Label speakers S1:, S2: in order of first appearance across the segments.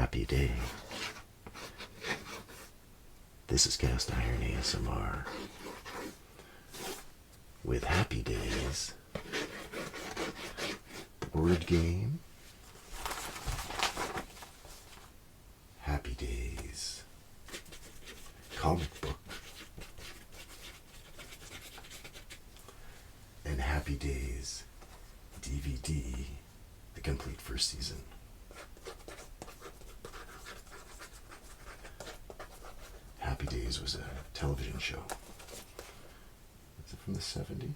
S1: happy day. This is Cast Iron ASMR with Happy Days board game, Happy Days comic book, and Happy Days DVD, the complete first season. Happy Days was a television show. Is it from the 70s?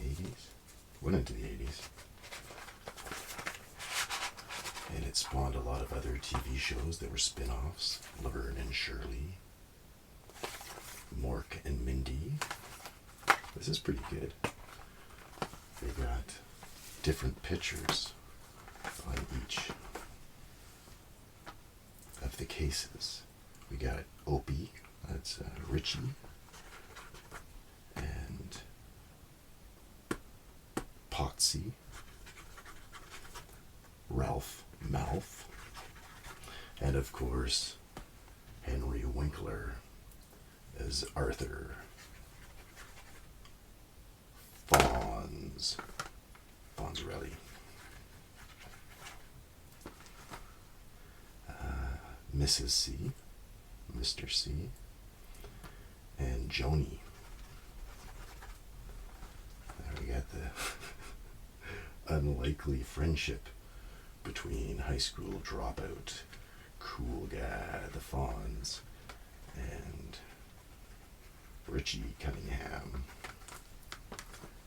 S1: 80s? Went into the 80s. And it spawned a lot of other TV shows that were spin-offs. Laverne and Shirley, Mork and Mindy. This is pretty good. They got different pictures on each of the cases. We got Opie, that's Richie, and Potsy, Ralph Mouth, and of course Henry Winkler as Arthur Fonzarelli. Mrs. C, Mr. C, and Joni. There we got the unlikely friendship between high school dropout, cool guy, the Fonz, and Richie Cunningham.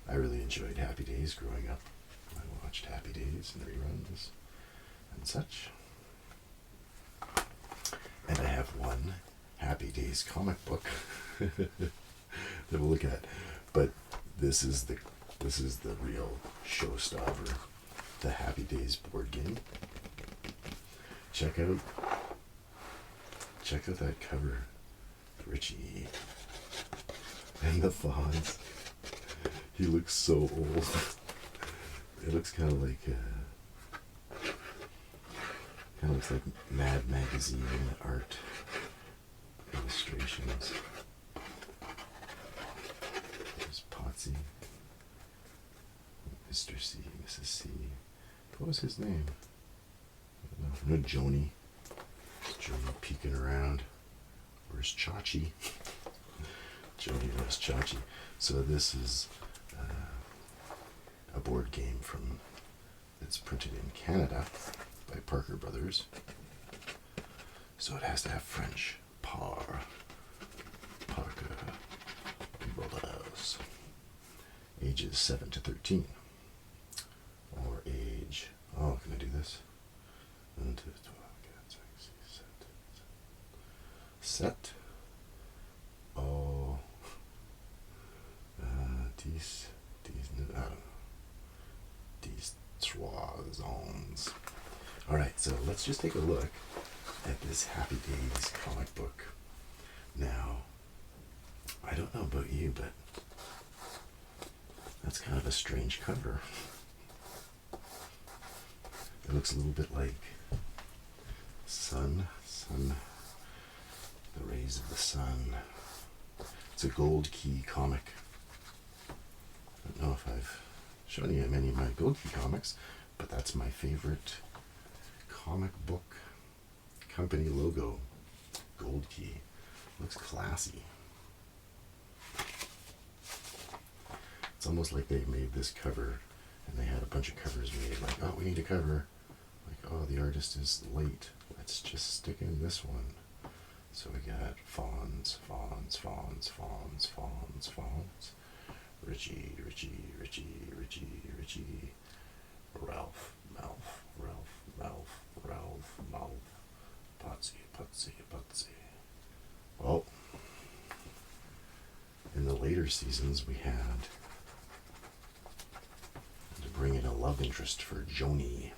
S1: I really enjoyed Happy Days growing up. I watched Happy Days and reruns and such. And I have one Happy Days comic book that we'll look at. But this is the real showstopper, the Happy Days board game. Check out that cover, Richie and the Fonz. He looks so old. It looks kind of like looks like Mad Magazine art illustrations. There's Potsy, Mr. C, Mrs. C. What was his name? I don't know. No, Joni. Joni peeking around. Where's Chachi? Joni, where's Chachi? So this is a board game that's printed in Canada by Parker Brothers. So it has to have French. Parker Brothers. Ages 7 to 13. Or age, can I do this? 1, 2, 3, 4, 5, 6, 7. Set. These trois zones. Alright, so let's just take a look at this Happy Days comic book. Now, I don't know about you, but that's kind of a strange cover. It looks a little bit like sun, the rays of the sun. It's a Gold Key comic. I don't know if I've shown you many of my Gold Key comics, but that's my favorite comic book company logo. Gold Key. Looks classy. It's almost like they made this cover and they had a bunch of covers made, like, oh, we need a cover. Like, oh, the artist is late. Let's just stick in this one. So we got Fonz, Richie, Ralph, Mouth, Potsy. Well, in the later seasons we had to bring in a love interest for Joni,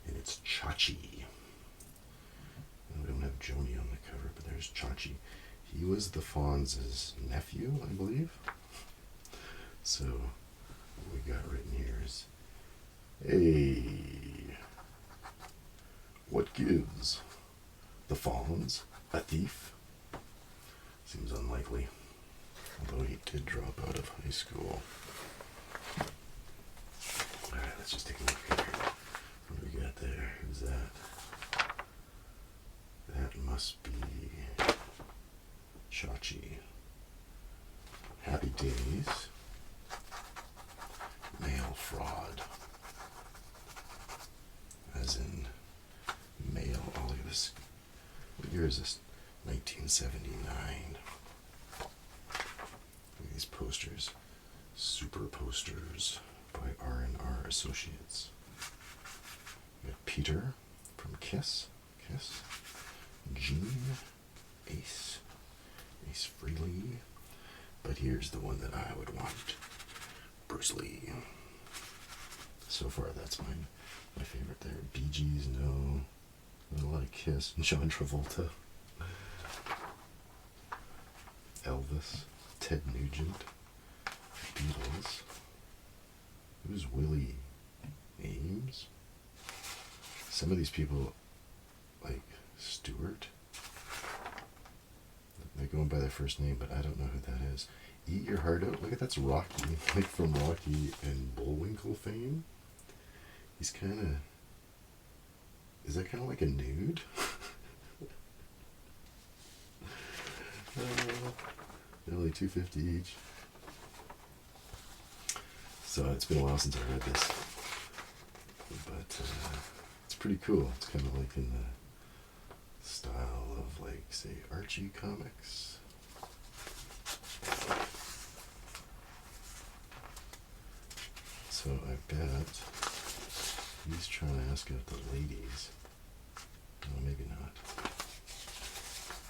S1: and it's Chachi. And we don't have Joni on the cover, but there's Chachi. He was the Fonz's nephew, I believe. So what we got written here is, hey, what gives? the Fonz, a thief? Seems unlikely. Although he did drop out of high school. Alright, let's just take a look here. What do we got there? Who's that? That must be Chachi. Happy Days. Mail fraud. As in mail. Oh, look at this. What year is this? 1979. Look at these posters. Super posters by R&R Associates. We got Peter from Kiss. Gene. Ace Frehley. But here's the one that I would want. Bruce Lee. So far, that's my favorite there. Bee Gees, no. Not a lot of Kiss. John Travolta. Elvis. Ted Nugent. Beatles. Who's Willie Ames? Some of these people, like Stewart, they're going by their first name, but I don't know who that is. Eat Your Heart Out. Look at that's Rocky, like from Rocky and Bullwinkle fame. He's kind of. Is that kind of like a nude? Only $2.50 each. So it's been a while since I read this, but it's pretty cool. It's kind of like in the style of, like, say, Archie comics. So I bet he's trying to ask out the ladies. No, maybe not.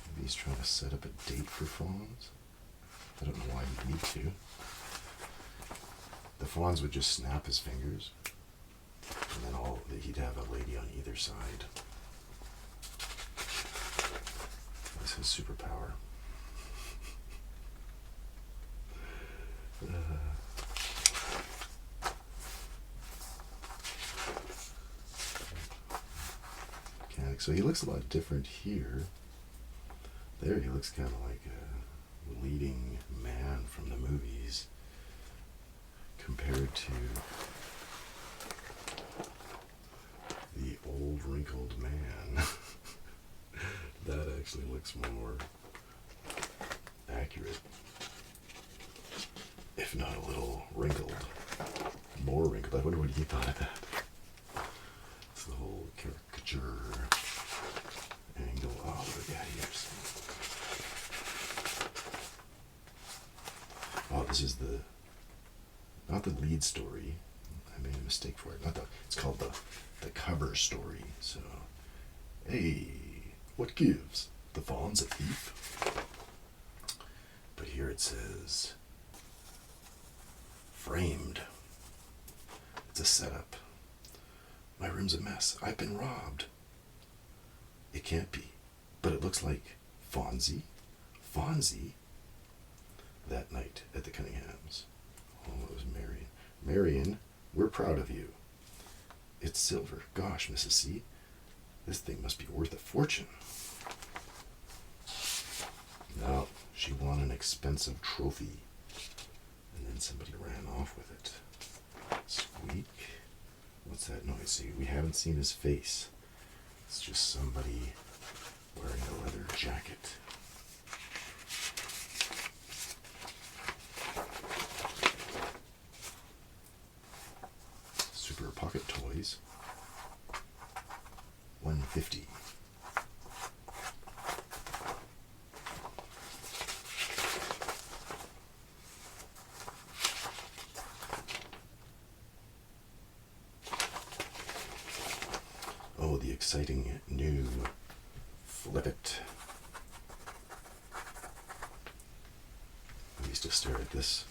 S1: Maybe he's trying to set up a date for Fonz. I don't know why he'd need to. The Fonz would just snap his fingers, and then he'd have a lady on either side. That's his superpower. So he looks a lot different here. There he looks kind of like a leading man from the movies compared to the old wrinkled man. That actually looks more accurate, if not a little wrinkled. More wrinkled. I wonder what he thought of that. It's the whole caricature angle. Oh, look at that here. Oh, this is not the lead story. I made a mistake for it. It's called the cover story. So, hey, what gives? The Fonz a thief? But here it says, framed. It's a setup. My room's a mess. I've been robbed. It can't be. But it looks like Fonzie that night at the Cunninghams. Oh, it was Marion. Marion, we're proud of you. It's silver. Gosh, Mrs. C, this thing must be worth a fortune. No, she won an expensive trophy. And then somebody ran off with it. Squeak. What's that noise? See, we haven't seen his face. It's just somebody wearing a leather jacket. Super Pocket Toys. $1.50. Oh, the exciting new Flip It. I used to stare at this.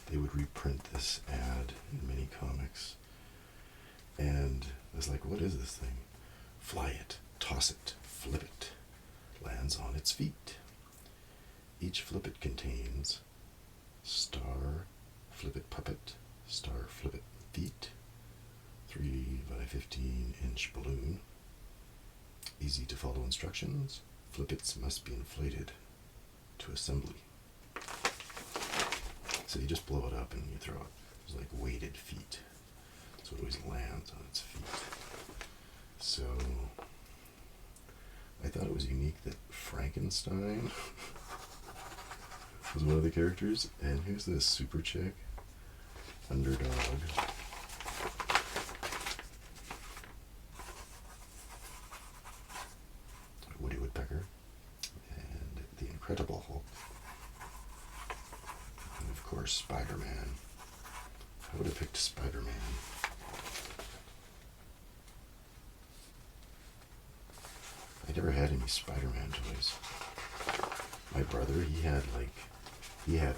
S1: They would reprint this ad in many comics. And I was like, what is this thing? Fly it, toss it, flip it. Lands on its feet. Each Flip It contains star, Flip It puppet, star, Flip It feet, 3 by 15 inch balloon. easy to follow instructions. Flippets must be inflated to assembly. So you just blow it up and you throw it. There's like weighted feet. So it always lands on its feet. So I thought it was unique that Frankenstein was one of the characters. And who's this super chick? Underdog. Woody Woodpecker. And the Incredible Hulk. And of course, Spider-Man. I would have picked Spider-Man. I never had any Spider-Man toys. My brother, he had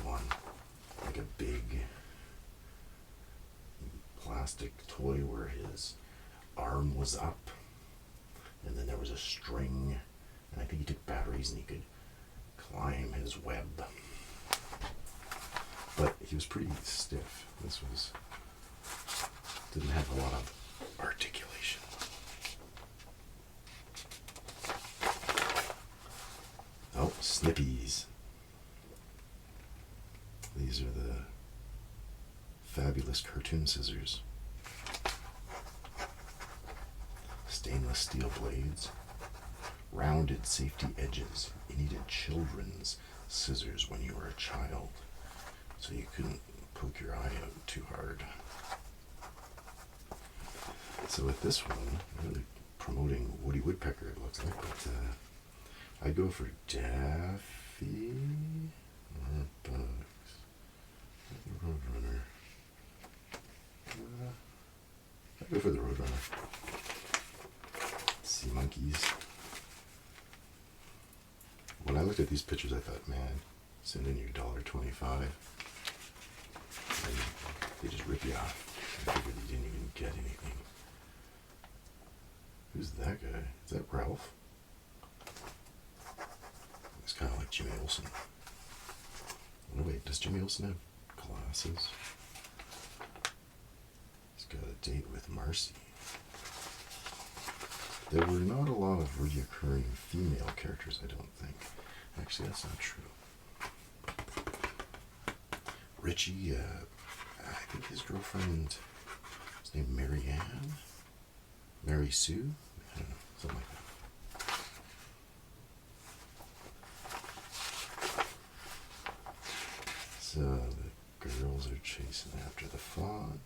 S1: one, like a big plastic toy where his arm was up, and then there was a string, and I think he took batteries and he could climb his web. But he was pretty stiff. Didn't have a lot of articulation. Oh, Snippies. These are the fabulous cartoon scissors. Stainless steel blades. Rounded safety edges. You needed children's scissors when you were a child, so you couldn't poke your eye out too hard. So with this one, really promoting Woody Woodpecker, it looks like, but I'd go for Daffy or Bugs. Roadrunner. I'd go for the Roadrunner. Sea monkeys. When I looked at these pictures, I thought, man, send in your $1.25. And they just rip you off. I figured you didn't even get anything. Who's that guy? Is that Ralph? It's kind of like Jimmy Olsen. Oh wait, does Jimmy Olsen have glasses? He's got a date with Marcy. There were not a lot of reoccurring female characters, I don't think. Actually, that's not true. Richie, I think his girlfriend was named Mary Ann? Mary Sue? I don't know, something like that. So the girls are chasing after the Fonz.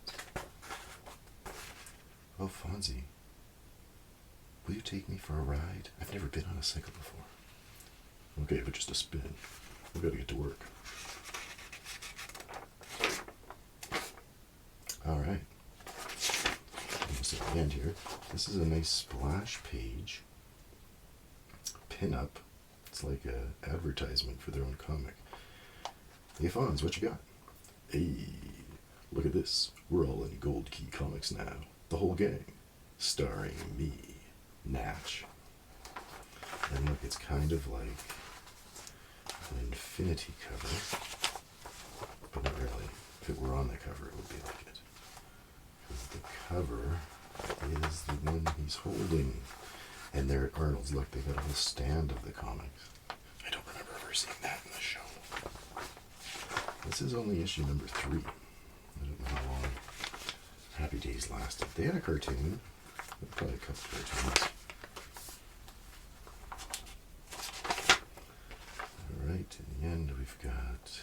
S1: Oh, Fonzie, will you take me for a ride? I've never been on a cycle before. Okay, but just a spin. We've got to get to work. Alright. Almost at the end here. This is a nice splash page. Pin-up. It's like an advertisement for their own comic. Hey Fonz, what you got? Hey, look at this. We're all in Gold Key Comics now. The whole gang. Starring me, Natch. And look, it's kind of like an infinity cover. But not really. If it were on the cover, it would be like it. Because the cover is the one he's holding. And there at Arnold's, look, they got a whole stand of the comics. I don't remember ever seeing that in the show. This is only issue number 3. I don't know how long Happy Days lasted. They had a cartoon. Probably a couple cartoons. Alright, in the end we've got...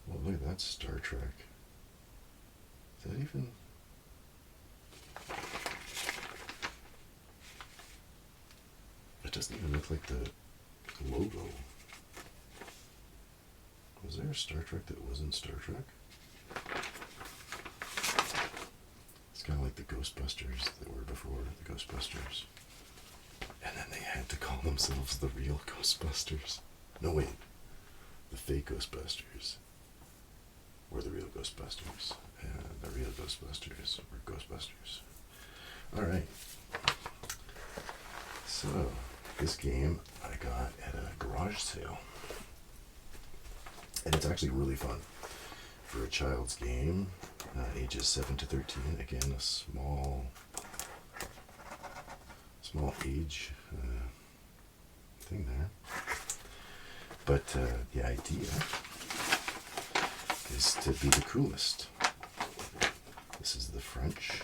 S1: Well, look at that Star Trek. Is that even... It doesn't even look like the logo. Was there a Star Trek that wasn't Star Trek? It's kind of like the Ghostbusters that were before the Ghostbusters. And then they had to call themselves the real Ghostbusters. No, wait. The fake Ghostbusters were the real Ghostbusters. And the real Ghostbusters were Ghostbusters. Alright. So, this game I got at a garage sale. And it's actually really fun for a child's game, ages 7 to 13. Again, a small small age thing there. But the idea is to be the coolest. This is the French.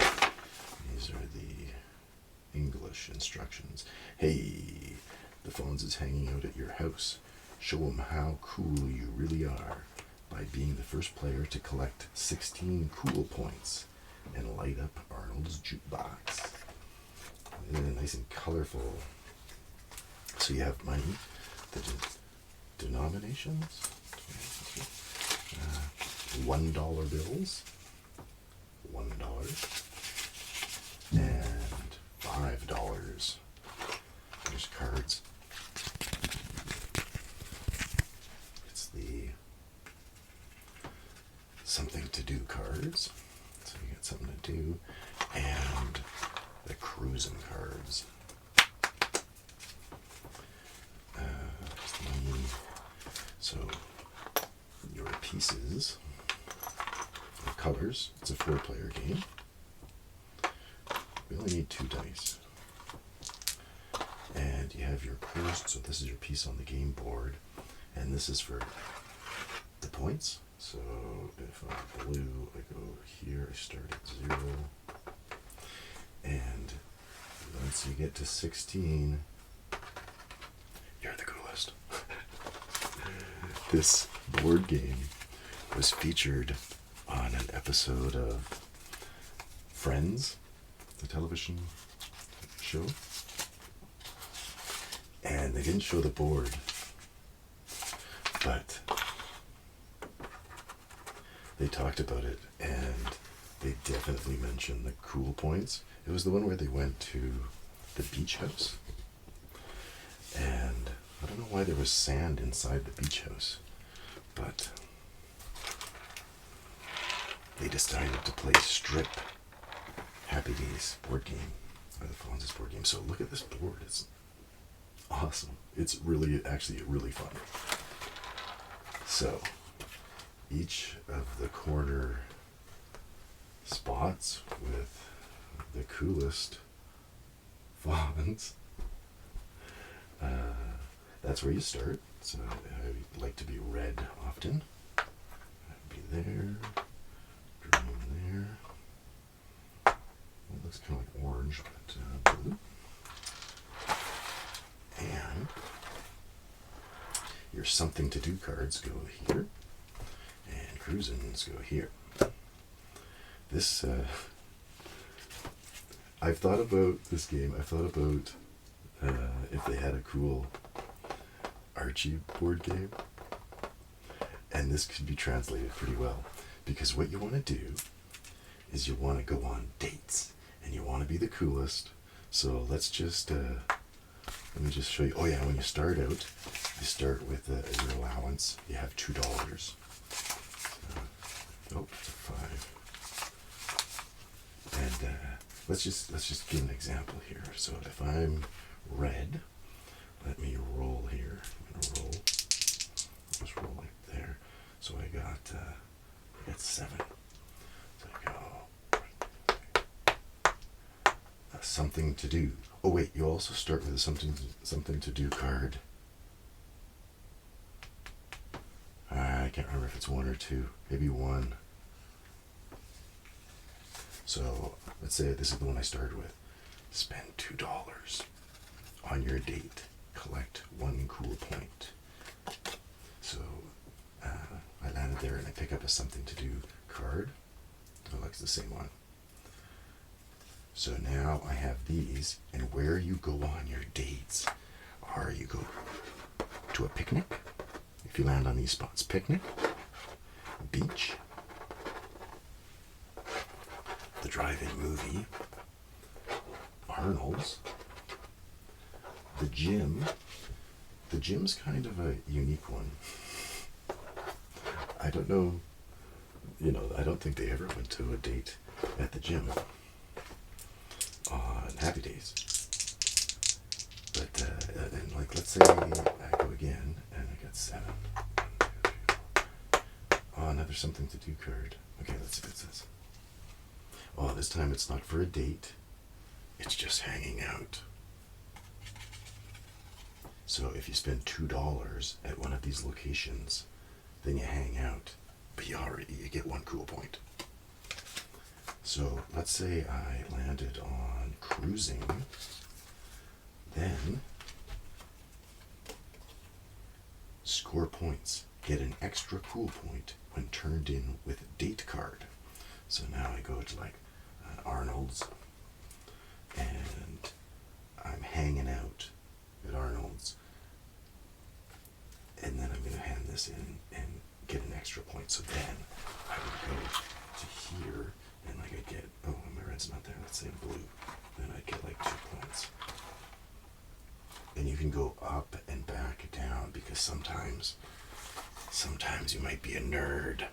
S1: These are the English instructions. Hey, the Fonz is hanging out at your house. Show them how cool you really are by being the first player to collect 16 cool points and light up Arnold's jukebox. And nice and colorful. So you have money, the denominations, $1 bills, $1, and $5. There's cards. It's the something to do cards. So you get something to do, and the cruising cards. So your pieces, the colors. It's a 4-player game. We only need 2 dice. And you have your clues. So this is your piece on the game board, and this is for the points. So if I'm blue, I go here. I start at 0, and once you get to 16, you're the coolest. This board game was featured on an episode of Friends, the television show. And they didn't show the board, but they talked about it, and they definitely mentioned the cool points. It was the one where they went to the beach house, and I don't know why there was sand inside the beach house, but they decided to play Strip Happy Days board game, or the Fonz's board game. So look at this board. It's awesome. It's really, actually really fun. So each of the corner spots with the coolest Fonz, that's where you start. So I like to be red often. I'd be there, green there. It looks kind of like orange, but blue. And your something to do cards go here, and cruisins go here. This, I've thought about this game. I've thought about if they had a cool Archie board game, and this could be translated pretty well, because what you want to do is you want to go on dates, and you want to be the coolest. So let's just let me just show you. Oh yeah, when you start out, you start with your allowance. You have $2. Oh, it's a 5. And let's just give an example here. So if I'm red, let me roll here. I'm gonna roll. Just roll like there. So I got 7. So I go something to do. Oh wait, you also start with a something to do card. I can't remember if it's 1 or 2. Maybe 1. So let's say this is the one I started with. Spend $2 on your date. Collect 1 cool point. So I landed there and I pick up a something to do card. It looks the same one. So now I have these, and where you go on your dates are you go to a picnic, if you land on these spots, picnic, beach, the drive-in movie, Arnold's, the gym. The gym's kind of a unique one. I don't know, I don't think they ever went to a date at the gym on Happy Days. But, and like, let's say I go again, and I got 7. 1, 2, 3, 4. Oh, another something to do card. Okay, let's see what it says. Oh, this time it's not for a date. It's just hanging out. So if you spend $2 at one of these locations, then you hang out, but you get 1 cool point. So let's say I landed on cruising, then score points, get an extra cool point when turned in with date card. So now I go to like Arnold's, and I'm hanging out at Arnold's, and then I'm going to hand this in and get an extra point. So then I would go to here, and like I'd get, oh, my red's not there, let's say blue, then I'd get like 2 points. And you can go up and back down, because sometimes you might be a nerd.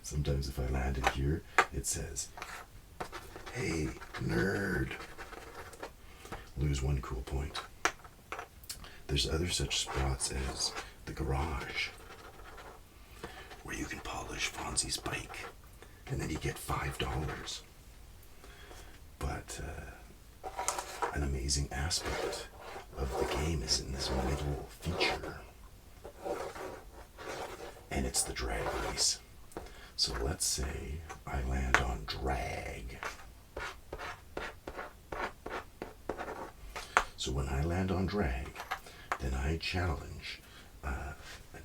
S1: Sometimes if I landed here, it says, hey, nerd, lose 1 cool point. There's other such spots as the garage, where you can polish Fonzie's bike, and then you get $5. But an amazing aspect of the game is in this middle feature, and it's the drag race. So let's say I land on drag. So when I land on drag, then I challenge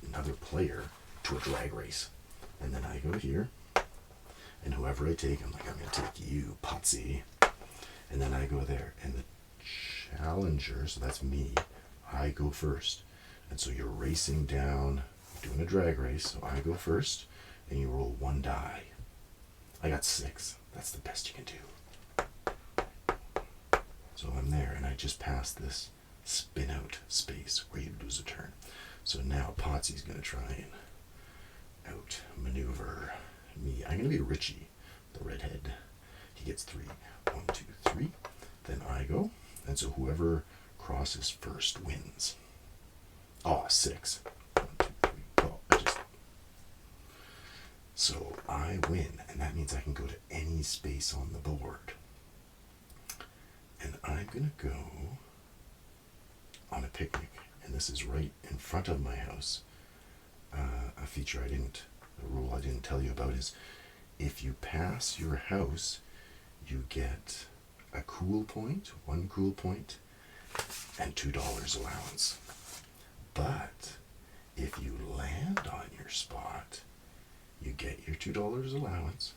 S1: another player to a drag race. And then I go here, and whoever I take, I'm like, I'm going to take you, Potsy. And then I go there, and the challenger, so that's me, I go first. And so you're racing down, doing a drag race, so I go first, and you roll 1 die. I got 6. That's the best you can do. So I'm there, and I just passed this spin out space where you lose a turn. So now Potsy's going to try and outmaneuver me. I'm going to be Richie, the redhead. He gets 3. 1, 2, 3. Then I go, and so whoever crosses first wins. Oh, 6. 1, 2, 3. Oh, So I win, and that means I can go to any space on the board. And I'm going to go on a picnic, and this is right in front of my house. A feature a rule I didn't tell you about is, if you pass your house, you get a cool point, 1 cool point, and $2 allowance. But if you land on your spot, you get your $2 allowance,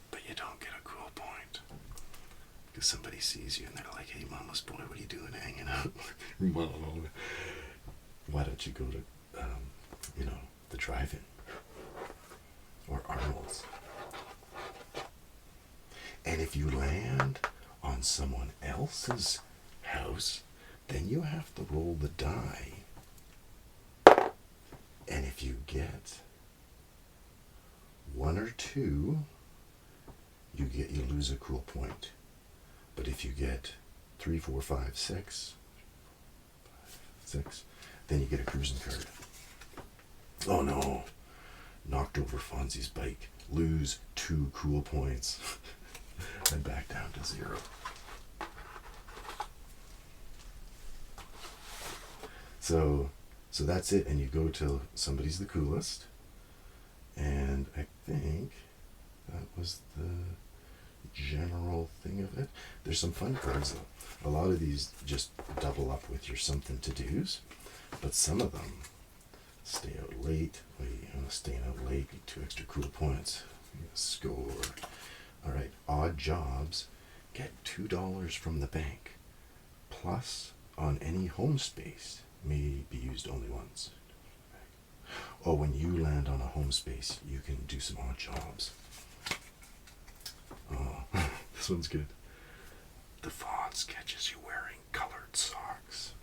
S1: but you don't get a cool point. Because somebody sees you and they're like, hey, mama's boy, what are you doing hanging out? Why don't you go to, the drive-in? Or Arnold's. And if you land on someone else's house, then you have to roll the die. And if you get 1 or 2, you lose a cool point. But if you get 3, 4, 5, 6, then you get a cruising card. Oh no, knocked over Fonzie's bike, lose 2 cool points, and back down to 0. So that's it, and you go till somebody's the coolest, and I think that was the general thing of it. There's some fun cards though. A lot of these just double up with your something to do's, but some of them stay out late. Staying out late, get 2 extra cool points. Score. All right, odd jobs, get $2 from the bank, plus on any home space, may be used only once. Oh, when you land on a home space, you can do some odd jobs. Oh, this one's good. The Fonz catches you wearing colored socks.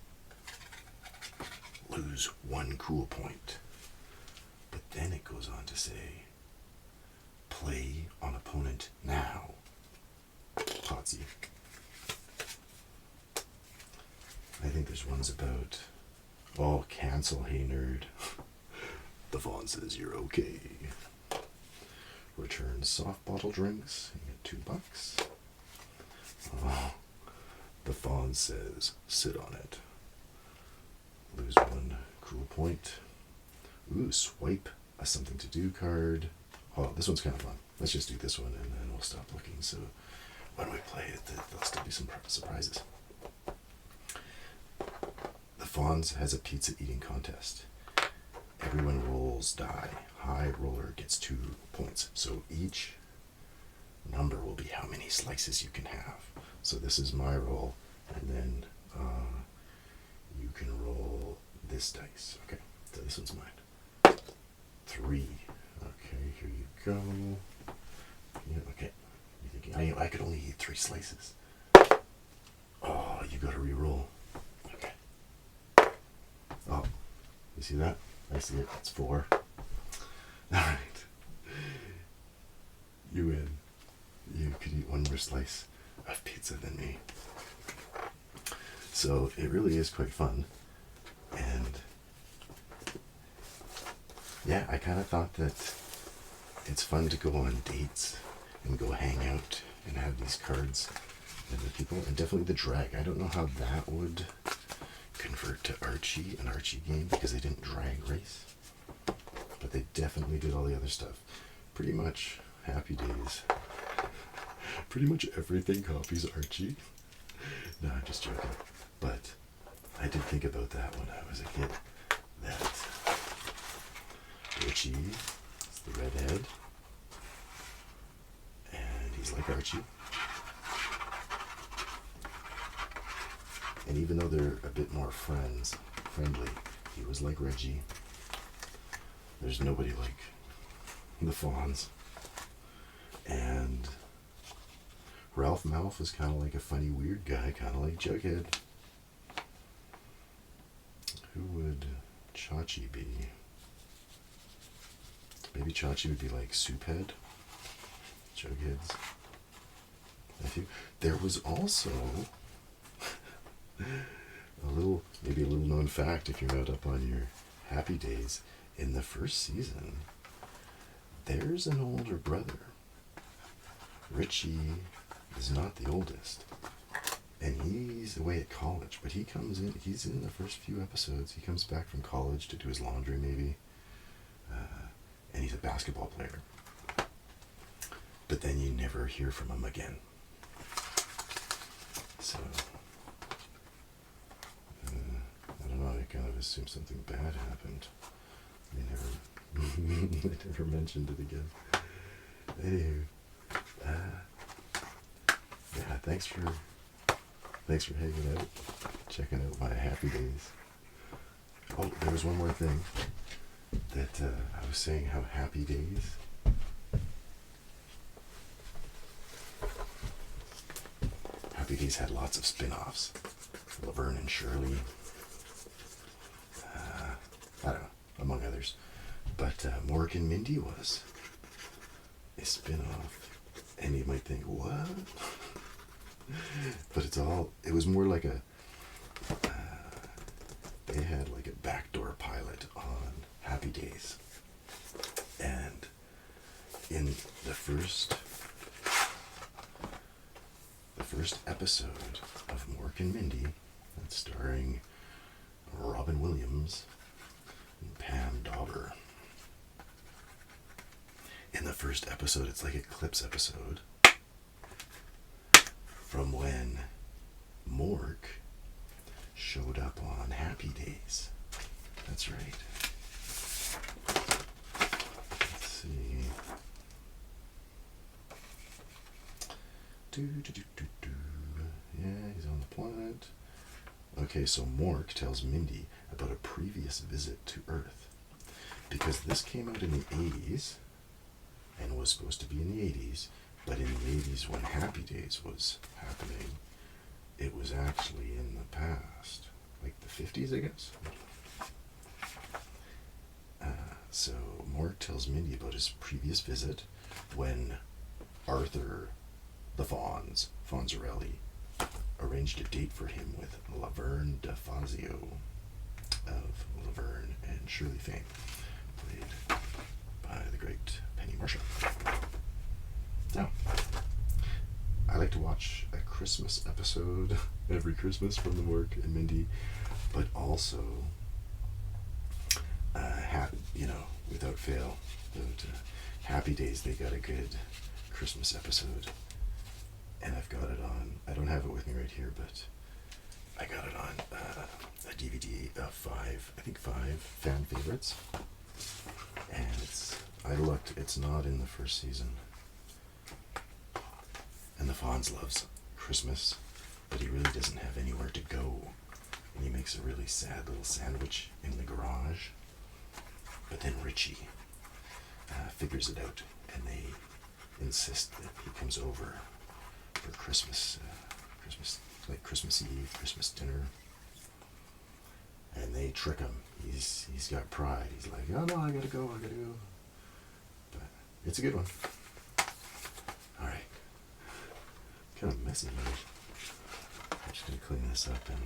S1: Lose 1 cool point. But then it goes on to say, play on opponent now. Potsy. I think there's ones about, oh, cancel, hey nerd. The Fawn says you're okay. Return soft bottle drinks, you get $2. Oh, The fawn says, sit on it. Lose 1 cool point. Ooh, swipe a something to do card. Oh, this one's kind of fun. Let's just do this one and then we'll stop looking. So when we play it, there'll still be some surprises. The Fawns has a pizza eating contest. Everyone rolls die. High roller gets 2 points. So each number will be how many slices you can have. So this is my roll, and then you can roll this dice. Okay, so this one's mine. 3. Okay, here you go. Yeah, okay. You're thinking, I could only eat 3 slices. Oh, you gotta re-roll. Okay. Oh, you see that? I see it. It's 4. Alright. You win. You could eat 1 more slice of pizza than me. So it really is quite fun. And yeah, I kind of thought that it's fun to go on dates and go hang out and have these cards and the people. And definitely the drag. I don't know how that would convert to Archie, an Archie game, because they didn't drag race. But they definitely did all the other stuff. Pretty much Happy Days. Pretty much everything copies Archie. No, I'm just joking. But I did think about that when I was a kid. That Richie is the redhead. And he's like Archie. And even though they're a bit more friendly, he was like Reggie. There's nobody like the Fawns. And Ralph Malph was kind of like a funny, weird guy, kind of like Jughead. Who would Chachi be? Maybe Chachi would be like Souphead, Jughead's nephew. There was also maybe a little known fact if you're not up on your Happy Days. In the first season, there's an older brother. Richie is not the oldest. And he's away at college, but he's in the first few episodes. He comes back from college to do his laundry, maybe. And he's a basketball player. But then you never hear from him again. So, I don't know, I kind of assume something bad happened. They never mentioned it again. Anywho, yeah, thanks for hanging out, checking out my Happy Days. Oh, there was one more thing that I was saying how Happy Days. Happy Days had lots of spin-offs. Laverne and Shirley. I don't know, among others. But Mork and Mindy was a spin-off. And you might think, what? But it was more like they had like a backdoor pilot on Happy Days. And in the first episode of Mork and Mindy, that's starring Robin Williams and Pam Dauber. In the first episode, it's like a clips episode from when Mork showed up on Happy Days. That's right. Let's see. Yeah, he's on the planet. Okay, so Mork tells Mindy about a previous visit to Earth. Because this came out in the 80s, and was supposed to be in the 80s, but in the 80s when Happy Days was happening, it was actually in the past, like the 50s, I guess. So Mork tells Mindy about his previous visit when Arthur the Fonzarelli, arranged a date for him with Laverne DeFazio of Laverne and Shirley fame, played by the great Penny Marshall. Now, I like to watch a Christmas episode every Christmas from the Mork and Mindy, but also, without fail, Happy Days, they got a good Christmas episode. And I've got it on, I don't have it with me right here, but I got it on a DVD of five fan favorites. And it's not in the first season. And the Fonz loves Christmas, but he really doesn't have anywhere to go. And he makes a really sad little sandwich in the garage. But then Richie figures it out, and they insist that he comes over for Christmas Eve, Christmas dinner. And they trick him. He's got pride. He's like, oh no, I gotta go. But it's a good one. All right. Kind of messy here. I'm just gonna clean this up and